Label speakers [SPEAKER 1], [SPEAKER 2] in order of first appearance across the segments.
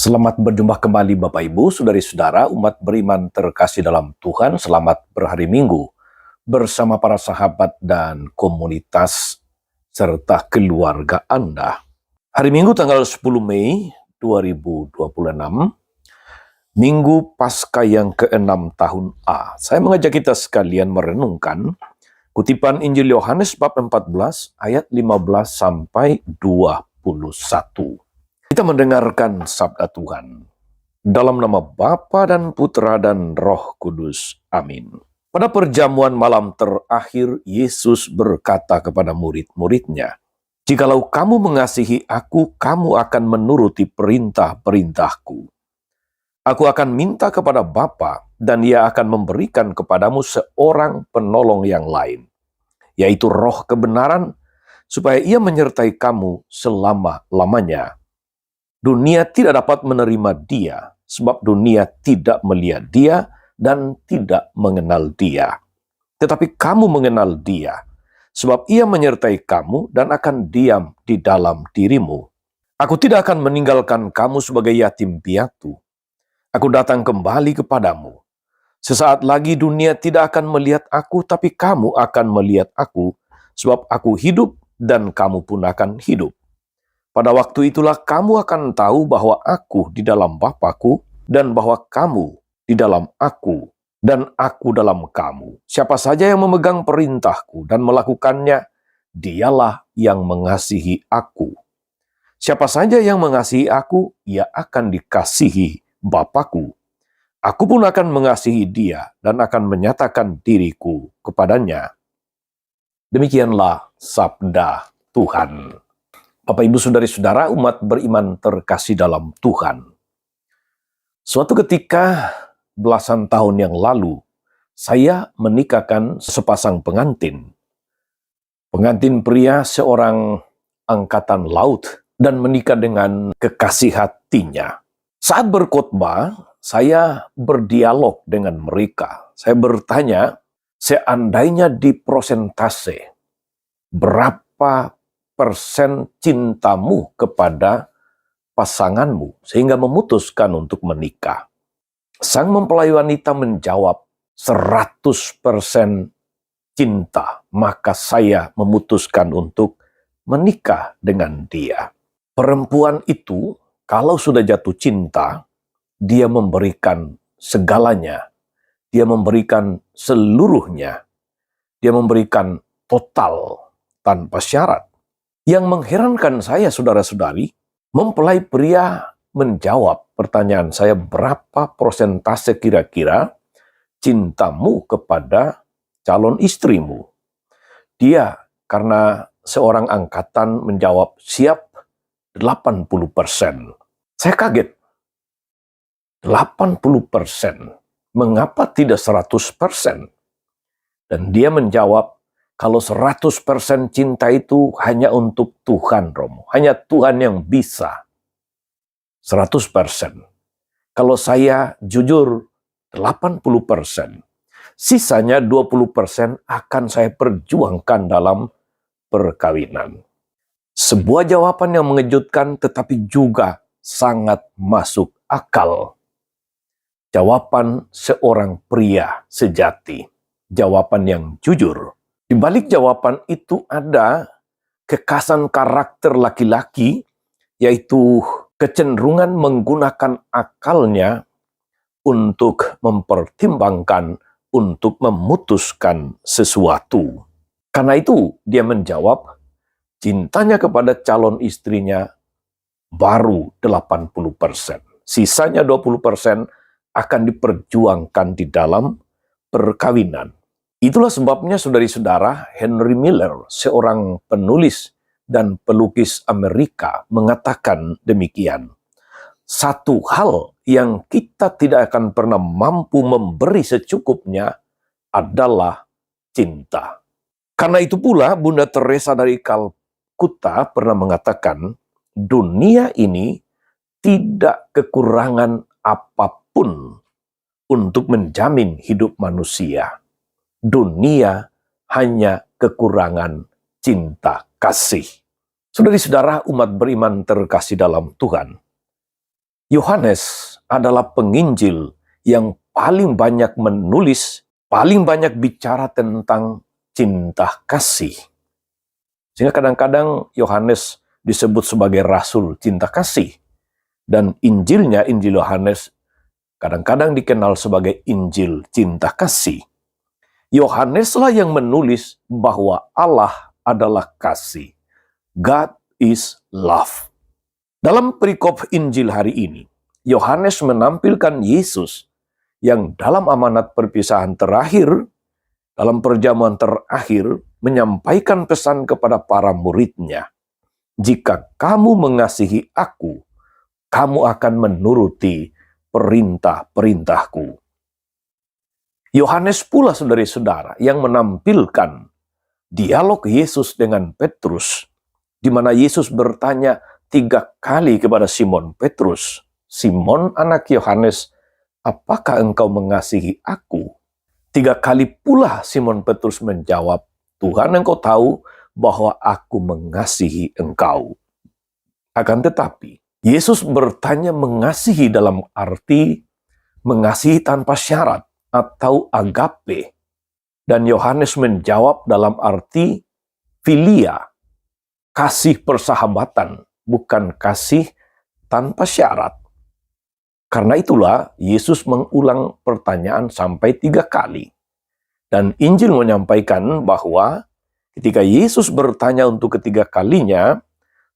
[SPEAKER 1] Selamat berjumpa kembali Bapak Ibu, Saudari-saudara, umat beriman terkasih dalam Tuhan. Selamat berhari Minggu bersama para sahabat dan komunitas serta keluarga Anda. Hari Minggu tanggal 10 Mei 2026, Minggu Paskah yang ke-6 tahun A. Saya mengajak kita sekalian merenungkan kutipan Injil Yohanes bab 14 ayat 15 sampai 21. Kita mendengarkan sabda Tuhan. Dalam nama Bapa dan Putra dan Roh Kudus. Amin. Pada perjamuan malam terakhir, Yesus berkata kepada murid-muridnya, "Jikalau kamu mengasihi aku, kamu akan menuruti perintah-perintahku. Aku akan minta kepada Bapa, dan Ia akan memberikan kepadamu seorang penolong yang lain, yaitu Roh kebenaran, supaya Ia menyertai kamu selama-lamanya. Dunia tidak dapat menerima Dia, sebab dunia tidak melihat Dia dan tidak mengenal Dia. Tetapi kamu mengenal Dia, sebab Ia menyertai kamu dan akan diam di dalam dirimu. Aku tidak akan meninggalkan kamu sebagai yatim piatu. Aku datang kembali kepadamu. Sesaat lagi dunia tidak akan melihat aku, tapi kamu akan melihat aku, sebab aku hidup dan kamu pun akan hidup. Pada waktu itulah kamu akan tahu bahwa aku di dalam Bapa-Ku, dan bahwa kamu di dalam aku, dan aku dalam kamu. Siapa saja yang memegang perintahku dan melakukannya, dialah yang mengasihi aku. Siapa saja yang mengasihi aku, ia akan dikasihi Bapa-Ku. Aku pun akan mengasihi dia dan akan menyatakan diriku kepadanya." Demikianlah sabda Tuhan. Bapak, Ibu, Saudari-saudara, umat beriman terkasih dalam Tuhan. Suatu ketika, belasan tahun yang lalu, saya menikahkan sepasang pengantin. Pengantin pria seorang angkatan laut dan menikah dengan kekasih hatinya. Saat berkhotbah, saya berdialog dengan mereka. Saya bertanya, seandainya diprosentase, berapa persen cintamu kepada pasanganmu sehingga memutuskan untuk menikah? Sang mempelai wanita menjawab, 100% cinta, maka saya memutuskan untuk menikah dengan dia. Perempuan itu, kalau sudah jatuh cinta, dia memberikan segalanya, dia memberikan seluruhnya, dia memberikan total tanpa syarat. Yang mengherankan saya, saudara-saudari, mempelai pria menjawab pertanyaan saya, berapa persentase kira-kira cintamu kepada calon istrimu? Dia, karena seorang angkatan, menjawab, siap 80%. Saya kaget. 80%. Mengapa tidak 100%? Dan dia menjawab, kalau 100% cinta itu hanya untuk Tuhan, Romo. Hanya Tuhan yang bisa. 100%. Kalau saya jujur, 80%. Sisanya 20% akan saya perjuangkan dalam perkawinan. Sebuah jawaban yang mengejutkan tetapi juga sangat masuk akal. Jawaban seorang pria sejati. Jawaban yang jujur. Di balik jawaban itu ada kekhasan karakter laki-laki, yaitu kecenderungan menggunakan akalnya untuk mempertimbangkan, untuk memutuskan sesuatu. Karena itu dia menjawab, cintanya kepada calon istrinya baru 80%. Sisanya 20% akan diperjuangkan di dalam perkawinan. Itulah sebabnya, saudari-saudara, Henry Miller, seorang penulis dan pelukis Amerika, mengatakan demikian. Satu hal yang kita tidak akan pernah mampu memberi secukupnya adalah cinta. Karena itu pula Bunda Teresa dari Kalkuta pernah mengatakan, dunia ini tidak kekurangan apapun untuk menjamin hidup manusia. Dunia hanya kekurangan cinta kasih. Saudari-saudara, umat beriman terkasih dalam Tuhan. Yohanes adalah penginjil yang paling banyak menulis, paling banyak bicara tentang cinta kasih. Sehingga kadang-kadang Yohanes disebut sebagai rasul cinta kasih. Dan Injilnya, Injil Yohanes, kadang-kadang dikenal sebagai Injil cinta kasih. Yohaneslah yang menulis bahwa Allah adalah kasih. God is love. Dalam perikop Injil hari ini, Yohanes menampilkan Yesus yang dalam amanat perpisahan terakhir, dalam perjamuan terakhir, menyampaikan pesan kepada para muridnya. Jika kamu mengasihi aku, kamu akan menuruti perintah-perintahku. Yohanes pula, saudara-saudara, yang menampilkan dialog Yesus dengan Petrus, di mana Yesus bertanya 3 kali kepada Simon Petrus, "Simon anak Yohanes, apakah engkau mengasihi aku?" 3 kali pula Simon Petrus menjawab, "Tuhan, engkau tahu bahwa aku mengasihi engkau." Akan tetapi, Yesus bertanya mengasihi dalam arti mengasihi tanpa syarat atau agape. Dan Yohanes menjawab dalam arti filia, kasih persahabatan, bukan kasih tanpa syarat. Karena itulah Yesus mengulang pertanyaan sampai 3 kali. Dan Injil menyampaikan bahwa ketika Yesus bertanya untuk ketiga kalinya,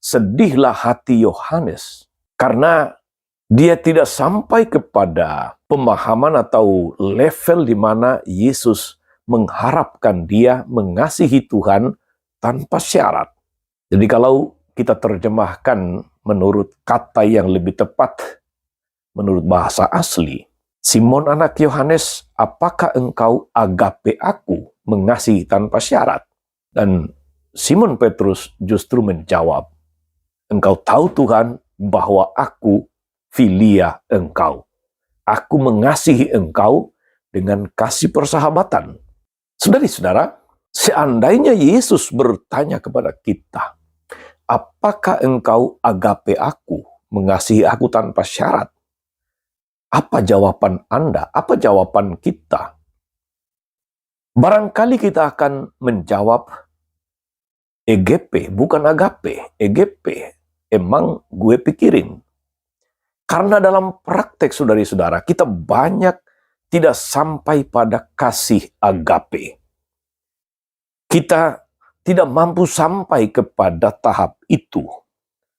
[SPEAKER 1] sedihlah hati Yohanes. Karena dia tidak sampai kepada pemahaman atau level di mana Yesus mengharapkan dia mengasihi Tuhan tanpa syarat. Jadi kalau kita terjemahkan menurut kata yang lebih tepat, menurut bahasa asli, "Simon anak Yohanes, apakah engkau agape aku, mengasihi tanpa syarat?" Dan Simon Petrus justru menjawab, "Engkau tahu Tuhan bahwa aku filia engkau. Aku mengasihi engkau dengan kasih persahabatan." Saudara-saudara, seandainya Yesus bertanya kepada kita, "Apakah engkau agape aku, mengasihi aku tanpa syarat?" Apa jawaban Anda? Apa jawaban kita? Barangkali kita akan menjawab EGP, bukan agape. EGP, emang gue pikirin. Karena dalam praktek saudara-saudara, kita banyak tidak sampai pada kasih agape. Kita tidak mampu sampai kepada tahap itu.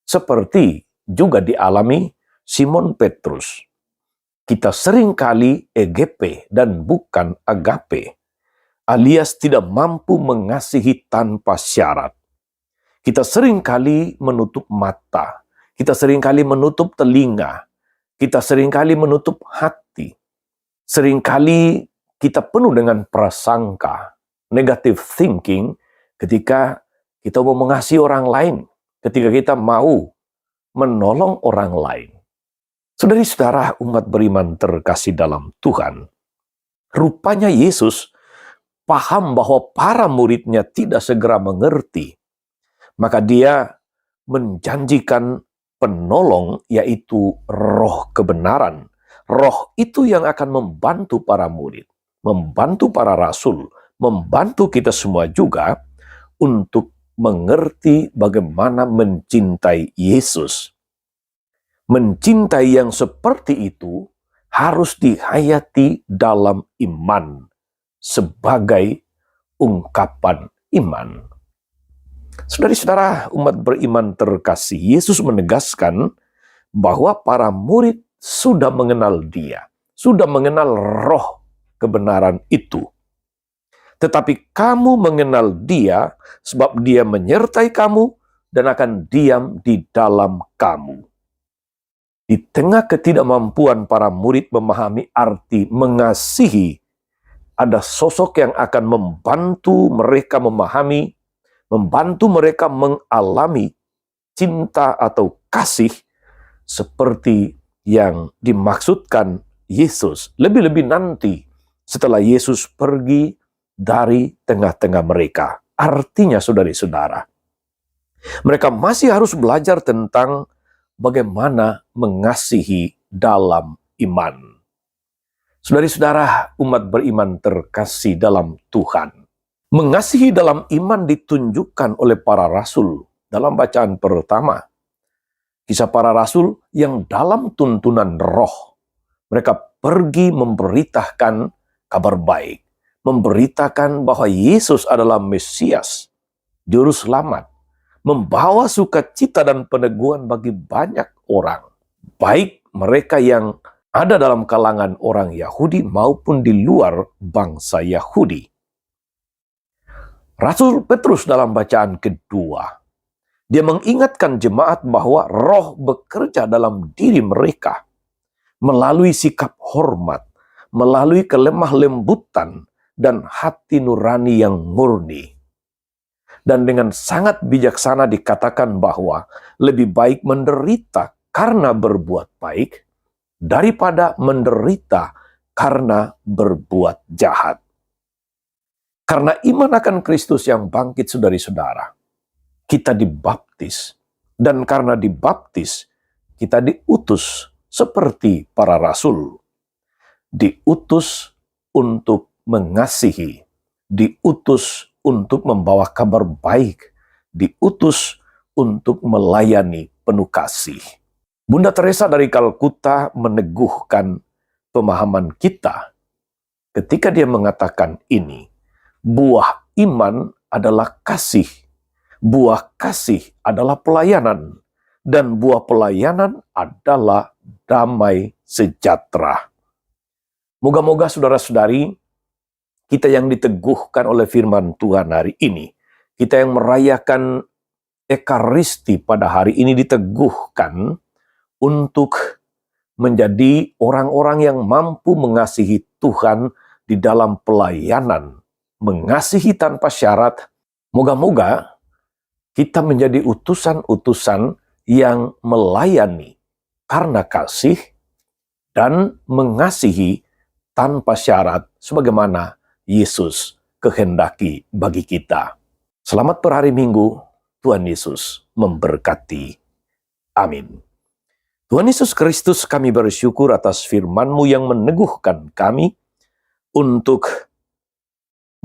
[SPEAKER 1] Seperti juga dialami Simon Petrus. Kita seringkali EGP dan bukan agape, alias tidak mampu mengasihi tanpa syarat. Kita seringkali menutup mata, kita seringkali menutup telinga, kita seringkali menutup hati. Seringkali kita penuh dengan prasangka, negative thinking, ketika kita mau mengasihi orang lain, ketika kita mau menolong orang lain. Saudara-saudara umat beriman terkasih dalam Tuhan, rupanya Yesus paham bahwa para muridnya tidak segera mengerti. Maka dia menjanjikan penolong, yaitu roh kebenaran. Roh itu yang akan membantu para murid, membantu para rasul, membantu kita semua juga untuk mengerti bagaimana mencintai Yesus. Mencintai yang seperti itu harus dihayati dalam iman sebagai ungkapan iman. Saudara-saudara umat beriman terkasih, Yesus menegaskan bahwa para murid sudah mengenal Dia, sudah mengenal roh kebenaran itu. Tetapi kamu mengenal Dia sebab Dia menyertai kamu dan akan diam di dalam kamu. Di tengah ketidakmampuan para murid memahami arti mengasihi, ada sosok yang akan membantu mereka memahami, membantu mereka mengalami cinta atau kasih seperti yang dimaksudkan Yesus. Lebih-lebih nanti setelah Yesus pergi dari tengah-tengah mereka. Artinya saudara-saudara, mereka masih harus belajar tentang bagaimana mengasihi dalam iman. Saudari-saudara, umat beriman terkasih dalam Tuhan. Mengasihi dalam iman ditunjukkan oleh para rasul dalam bacaan pertama. Kisah para rasul yang dalam tuntunan roh. Mereka pergi memberitakan kabar baik. Memberitakan bahwa Yesus adalah Mesias, Juru Selamat. Membawa sukacita dan peneguhan bagi banyak orang. Baik mereka yang ada dalam kalangan orang Yahudi maupun di luar bangsa Yahudi. Rasul Petrus dalam bacaan kedua, dia mengingatkan jemaat bahwa roh bekerja dalam diri mereka melalui sikap hormat, melalui kelemah lembutan dan hati nurani yang murni. Dan dengan sangat bijaksana dikatakan bahwa lebih baik menderita karena berbuat baik daripada menderita karena berbuat jahat. Karena iman akan Kristus yang bangkit, saudari-saudara, kita dibaptis. Dan karena dibaptis, kita diutus seperti para rasul. Diutus untuk mengasihi. Diutus untuk membawa kabar baik. Diutus untuk melayani penuh kasih. Bunda Teresa dari Kalkuta meneguhkan pemahaman kita ketika dia mengatakan ini. Buah iman adalah kasih. Buah kasih adalah pelayanan. Dan buah pelayanan adalah damai sejahtera. Moga-moga saudara-saudari, kita yang diteguhkan oleh firman Tuhan hari ini, kita yang merayakan Ekaristi pada hari ini diteguhkan untuk menjadi orang-orang yang mampu mengasihi Tuhan di dalam pelayanan. Mengasihi tanpa syarat. Moga-moga kita menjadi utusan-utusan yang melayani karena kasih dan mengasihi tanpa syarat sebagaimana Yesus kehendaki bagi kita. Selamat berhari Minggu. Tuhan Yesus memberkati. Amin. Tuhan Yesus Kristus, kami bersyukur atas firman-Mu yang meneguhkan kami untuk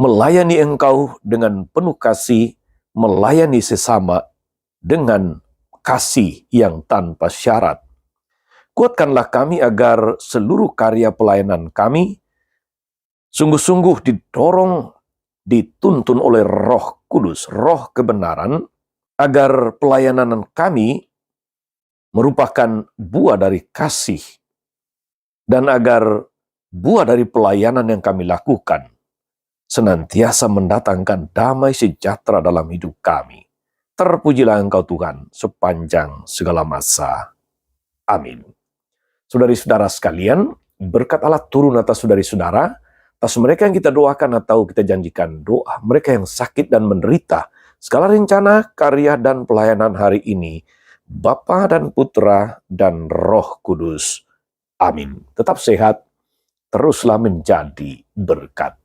[SPEAKER 1] melayani Engkau dengan penuh kasih, melayani sesama dengan kasih yang tanpa syarat. Kuatkanlah kami agar seluruh karya pelayanan kami sungguh-sungguh didorong, dituntun oleh Roh Kudus, Roh kebenaran, agar pelayanan kami merupakan buah dari kasih, dan agar buah dari pelayanan yang kami lakukan senantiasa mendatangkan damai sejahtera dalam hidup kami. Terpujilah Engkau Tuhan sepanjang segala masa. Amin. Saudari-saudara sekalian, berkat Allah turun atas saudari-saudara, atas mereka yang kita doakan atau kita janjikan doa, mereka yang sakit dan menderita, segala rencana, karya, dan pelayanan hari ini, Bapa dan Putra dan Roh Kudus. Amin. Tetap sehat, teruslah menjadi berkat.